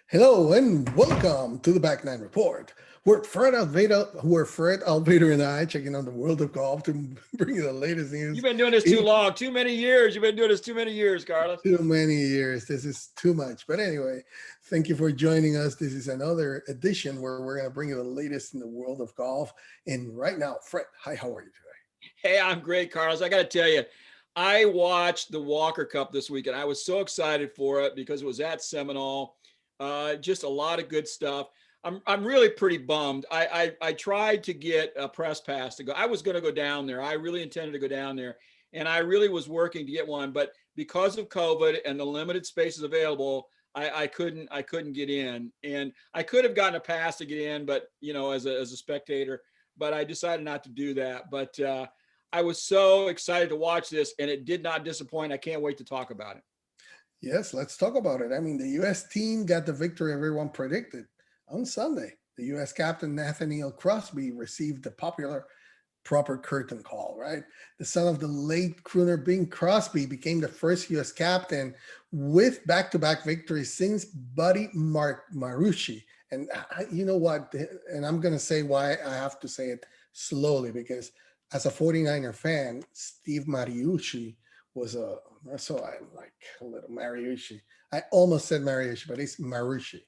Hello and welcome to the Back Nine Report. We're Fred Altvater and I checking on the world of golf to bring you the latest news. You've been doing this too long, too many years. You've been doing this too many years, Carlos. Too many years. This is too much. But anyway, thank you for joining us. This is another edition where we're going to bring you the latest in the world of golf. And right now, Fred, hi, how are you today? Hey, I'm great, Carlos. I got to tell you, I watched the WalkerCup this weekend. I was so excited for it because it was at Seminole. Just a lot of good stuff. I'm really pretty bummed. I tried to get a press pass to go. I was going to go down there. I really intended to go down there, and I really was working to get one. But because of COVID and the limited spaces available, I couldn't get in. And I could have gotten a pass to get in, but as a spectator. But I decided not to do that. But I was so excited to watch this, and it did not disappoint. I can't wait to talk about it. Yes, let's talk about it. I mean, the U.S. team got the victory everyone predicted on Sunday. The U.S. captain Nathaniel Crosby received the popular proper curtain call, right? The son of the late crooner Bing Crosby became the first U.S. captain with back-to-back victories since Buddy Marucci. And you know what? And I'm going to say why I have to say it slowly, because as a 49er fan, Steve Mariucci was so I'm like a little Mariucci. I almost said Mariucci, but it's Marucci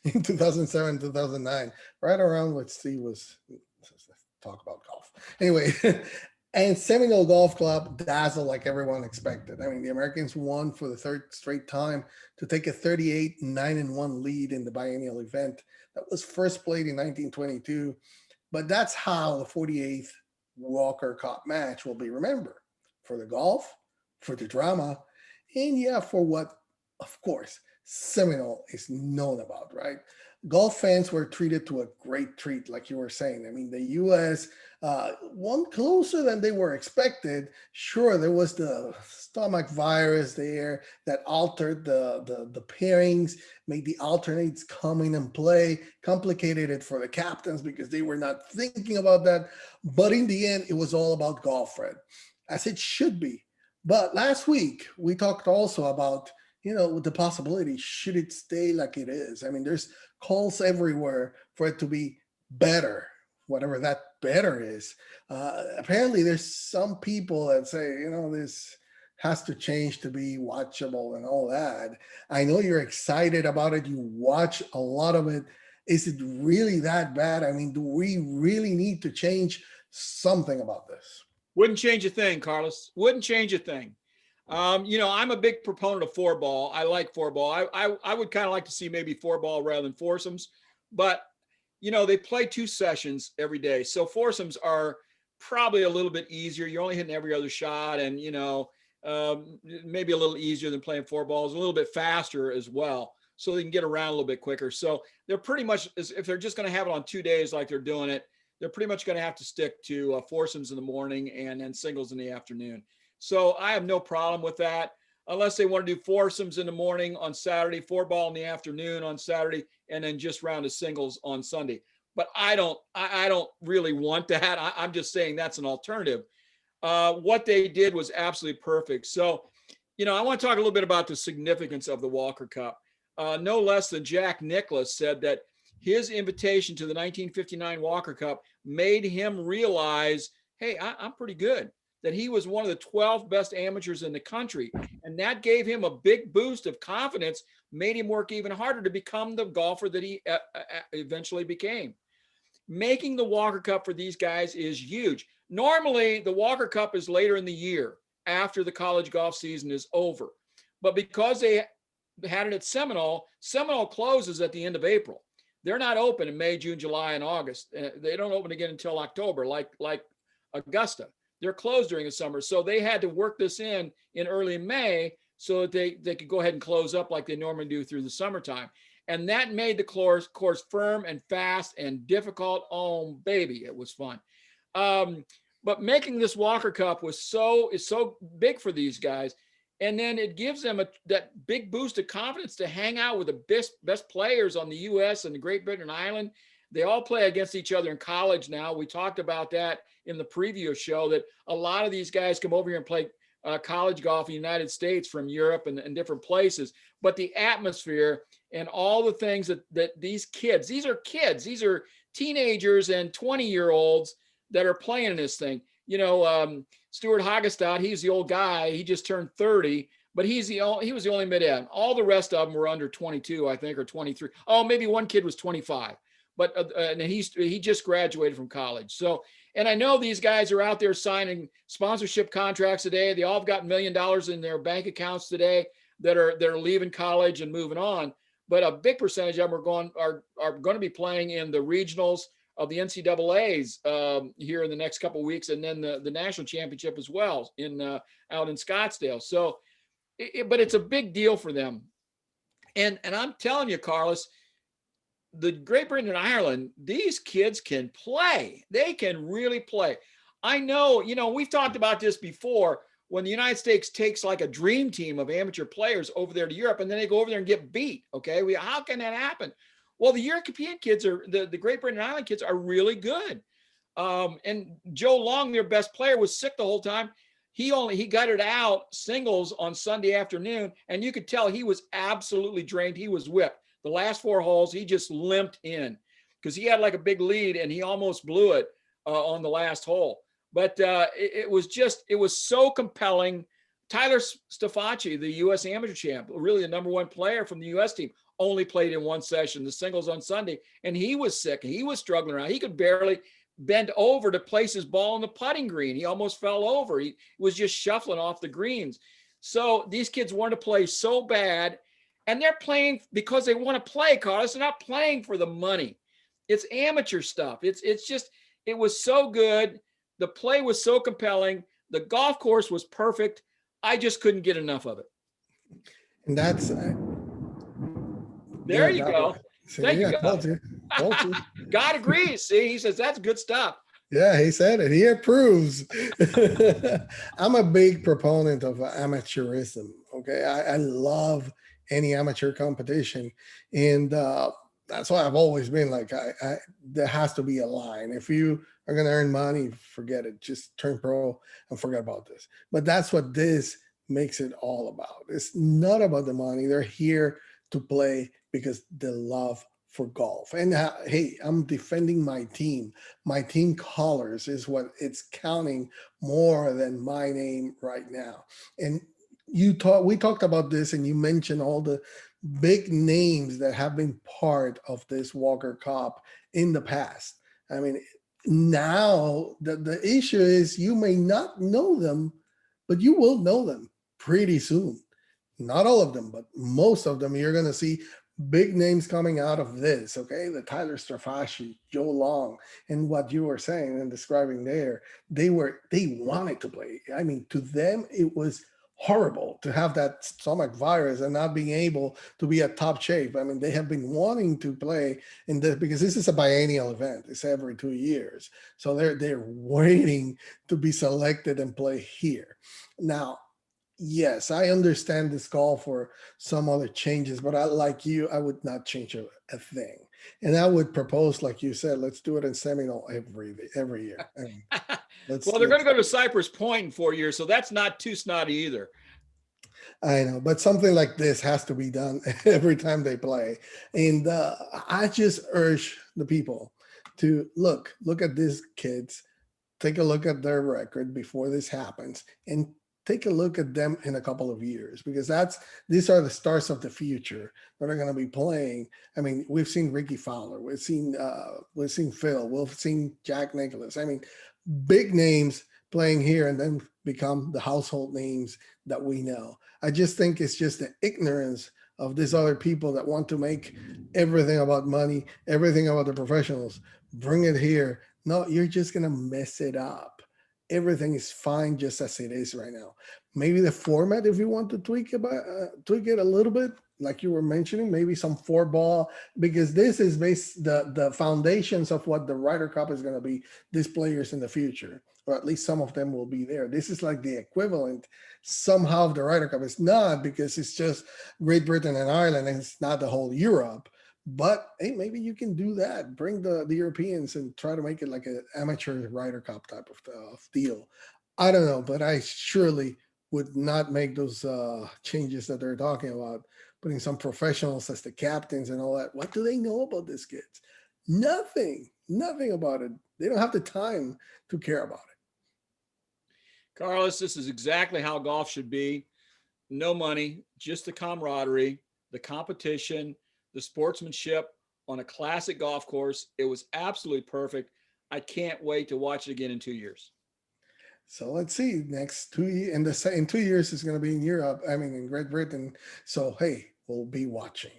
in 2007, 2009, right around what Steve was. Let's talk about golf. Anyway, and Seminole Golf Club dazzled like everyone expected. I mean, the Americans won for the third straight time to take a 38-9-1 lead in the biennial event that was first played in 1922. But that's how the 48th WalkerCup match will be remembered: for the golf, for the drama, and yeah, for what, of course, Seminole is known about, right? Golf fans were treated to a great treat, like you were saying. I mean, the U.S. Won closer than they were expected. Sure, there was the stomach virus there that altered the pairings, made the alternates come in and play, complicated it for the captains because they were not thinking about that. But in the end, it was all about golf, Fred, as it should be. But last week, we talked also about, the possibility, should it stay like it is? I mean, there's calls everywhere for it to be better, whatever that better is. Apparently, there's some people that say, this has to change to be watchable and all that. I know you're excited about it. You watch a lot of it. Is it really that bad? I mean, do we really need to change something about this? Wouldn't change a thing, Carlos. Wouldn't change a thing. I'm a big proponent of four ball. I like four ball. I would kind of like to see maybe four ball rather than foursomes, but they play two sessions every day, so foursomes are probably a little bit easier. You're only hitting every other shot, and maybe a little easier than playing four balls. A little bit faster as well, so they can get around a little bit quicker. So they're pretty much, if they're just going to have it on 2 days like they're doing it, they're pretty much going to have to stick to foursomes in the morning and then singles in the afternoon. So I have no problem with that, unless they want to do foursomes in the morning on Saturday, four ball in the afternoon on Saturday, and then just round of singles on Sunday. But I don't really want that. I'm just saying that's an alternative. What they did was absolutely perfect. So, I want to talk a little bit about the significance of the WalkerCup. No less than Jack Nicklaus said that his invitation to the 1959 WalkerCup made him realize, hey, I'm pretty good, that he was one of the 12 best amateurs in the country. And that gave him a big boost of confidence, made him work even harder to become the golfer that he eventually became. Making the WalkerCup for these guys is huge. Normally, the WalkerCup is later in the year after the college golf season is over. But because they had it at Seminole, Seminole closes at the end of April. They're not open in May, June, July, and August. They don't open again until October, like Augusta. They're closed during the summer. So they had to work this in early May so that they could go ahead and close up like they normally do through the summertime. And that made the course firm and fast and difficult. Oh, baby, it was fun. But making this WalkerCup is so big for these guys. And then it gives them that big boost of confidence to hang out with the best players on the U.S. and the Great Britain Island. They all play against each other in college now. We talked about that in the previous show, that a lot of these guys come over here and play college golf in the United States from Europe and different places. But the atmosphere and all the things that these kids, these are teenagers and 20-year-olds that are playing in this thing. Stuart Hagestad, he's the old guy. He just turned 30, but he was the only mid-am. All the rest of them were under 22, I think, or 23. Oh, maybe one kid was 25, but and he just graduated from college. So, and I know these guys are out there signing sponsorship contracts today. They all have got $1 million in their bank accounts today that are leaving college and moving on. But a big percentage of them are going to be playing in the regionals of the NCAA's here in the next couple of weeks, and then the national championship as well out in Scottsdale. So, but it's a big deal for them. And I'm telling you, Carlos, the Great Britain and Ireland, these kids can play. They can really play. I know, we've talked about this before. When the United States takes like a dream team of amateur players over there to Europe, and then they go over there and get beat. Okay, how can that happen? Well, the European kids the Great Britain and Ireland kids are really good. And Joe Long, their best player, was sick the whole time. He got it out singles on Sunday afternoon, and you could tell he was absolutely drained. He was whipped. The last 4 holes, he just limped in because he had like a big lead and he almost blew it on the last hole. But it was so compelling. Tyler Stafacci, the U.S. amateur champ, really the number 1 player from the U.S. team, only played in 1 session, the singles on Sunday, and he was sick. He was struggling around. He could barely bend over to place his ball on the putting green. He almost fell over. He was just shuffling off the greens. So these kids want to play so bad, and they're playing because they want to play, Carlos. They're not playing for the money. It's amateur stuff. It's just, it was so good. The play was so compelling. The golf course was perfect. I just couldn't get enough of it. And that's there you go. Thank you, God. Told you. God agrees. See, he says that's good stuff. Yeah, he said it. He approves. I'm a big proponent of amateurism. Okay, I love any amateur competition, and that's why I've always been like, there has to be a line. If you are going to earn money, forget it. Just turn pro and forget about this. But that's what this makes it all about. It's not about the money. They're here to play because they love for golf. And hey, I'm defending my team. My team colors is what it's counting more than my name right now. And we talked about this, and you mentioned all the big names that have been part of this WalkerCup in the past. I mean, now the issue is you may not know them, but you will know them pretty soon. Not all of them, but most of them. You're going to see big names coming out of this, okay? The Tyler Stafacci, Joe Long, and what you were saying and describing there, they wanted to play. I mean, to them, it was horrible to have that stomach virus and not being able to be at top shape. I mean, they have been wanting to play in this because this is a biennial event. It's every 2 years. So they're waiting to be selected and play here. Now, yes, I understand this call for some other changes, but I would not change a thing. And I would propose, like you said, let's do it in Seminole every year. I mean, well, they're going to go to Cypress Point in 4 years, so that's not too snotty either. I know, but something like this has to be done every time they play. And I just urge the people to look at these kids, take a look at their record before this happens, and take a look at them in a couple of years, because these are the stars of the future that are going to be playing. I mean, we've seen Ricky Fowler, we've seen Phil, we've seen Jack Nicklaus. I mean, big names playing here and then become the household names that we know. I just think it's just the ignorance of these other people that want to make everything about money, everything about the professionals, bring it here. No, you're just going to mess it up. Everything is fine just as it is right now. Maybe the format, if you want to tweak it a little bit, like you were mentioning, maybe some 4-ball, because this is the foundations of what the Ryder Cup is going to be. These players in the future, or at least some of them will be there. This is like the equivalent somehow of the Ryder Cup. It's not, because it's just Great Britain and Ireland, and it's not the whole Europe. But hey, maybe you can do that. Bring the Europeans and try to make it like an amateur Ryder Cup type of deal. I don't know, but I surely would not make those changes that they're talking about, putting some professionals as the captains and all that. What do they know about these kids? Nothing, nothing about it. They don't have the time to care about it. Carlos, this is exactly how golf should be. No money, just the camaraderie, the competition, the sportsmanship on a classic golf course. It was absolutely perfect. I can't wait to watch it again in 2 years. So let's see. Next 2 years, in 2 years, it's going to be in Europe. I mean, in Great Britain. So hey, we'll be watching.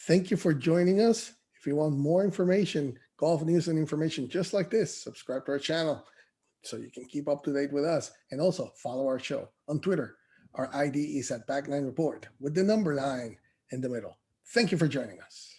Thank you for joining us. If you want more information, golf news and information just like this, subscribe to our channel so you can keep up to date with us. And also follow our show on Twitter. Our ID is at Back9 Report with the number 9 in the middle. Thank you for joining us.